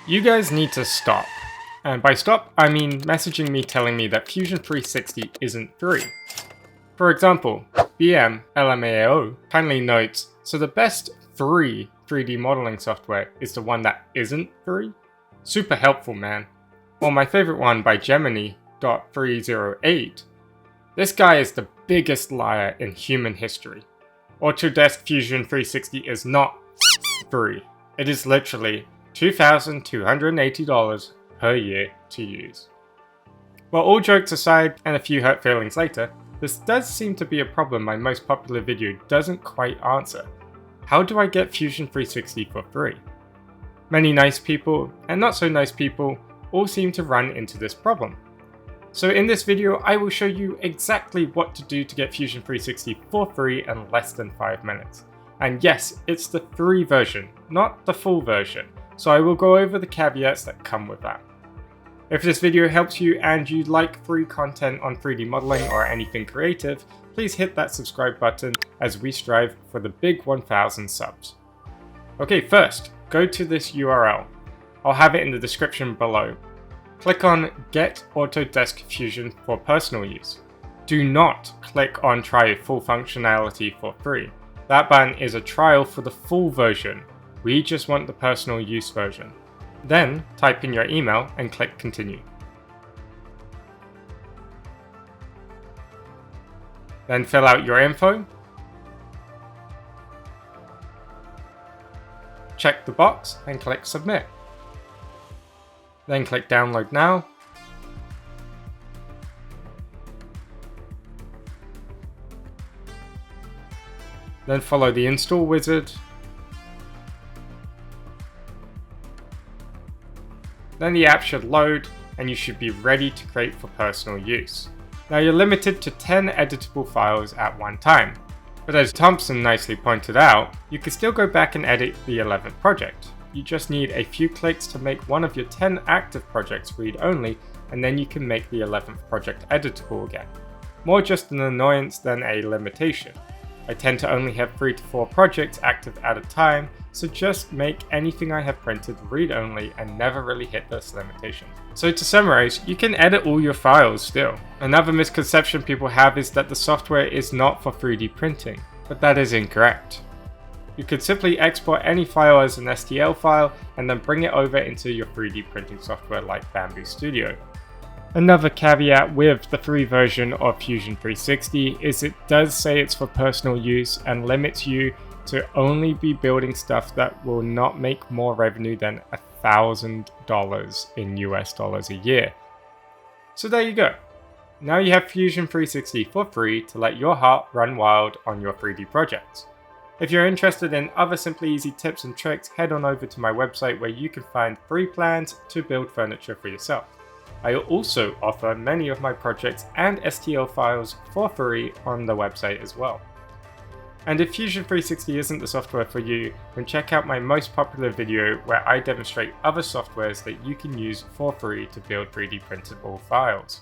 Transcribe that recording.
You guys need to stop. And by stop, I mean messaging me telling me that Fusion 360 isn't free. For example, BM LMAO kindly notes, so the best free 3D modeling software is the one that isn't free? Super helpful, man. Or my favorite one by Gemini.308. This guy is the biggest liar in human history. Autodesk Fusion 360 is not free. It is literally $2,280 per year to use. Well, all jokes aside and a few hurt feelings later, this does seem to be a problem my most popular video doesn't quite answer. How do I get Fusion 360 for free? Many nice people and not so nice people all seem to run into this problem. So in this video, I will show you exactly what to do to get Fusion 360 for free in less than 5 minutes. And yes, it's the free version, not the full version, so I will go over the caveats that come with that. If this video helps you and you like free content on 3D modeling or anything creative, please hit that subscribe button as we strive for the big 1000 subs. Okay, first, go to this URL. I'll have it in the description below. Click on Get Autodesk Fusion for personal use. Do not click on Try full functionality for free. That button is a trial for the full version. We just want the personal use version. Then type in your email and click Continue. Then fill out your info. Check the box and click Submit. Then click Download Now. Then follow the install wizard. Then the app should load and you should be ready to create for personal use. Now you're limited to 10 editable files at one time, but as Thompson nicely pointed out, you can still go back and edit the 11th project. You just need a few clicks to make one of your 10 active projects read-only, and then you can make the 11th project editable again. More just an annoyance than a limitation. I tend to only have 3 to 4 projects active at a time, so just make anything I have printed read-only and never really hit this limitation. So to summarize, you can edit all your files still. Another misconception people have is that the software is not for 3D printing, but that is incorrect. You could simply export any file as an STL file and then bring it over into your 3D printing software like Bamboo Studio. Another caveat with the free version of Fusion 360 is it does say it's for personal use and limits you to only be building stuff that will not make more revenue than $1,000 in US dollars a year. So there you go. Now you have Fusion 360 for free to let your heart run wild on your 3D projects. If you're interested in other simply easy tips and tricks, head on over to my website where you can find free plans to build furniture for yourself. I also offer many of my projects and STL files for free on the website as well. And if Fusion 360 isn't the software for you, then check out my most popular video where I demonstrate other softwares that you can use for free to build 3D printable files.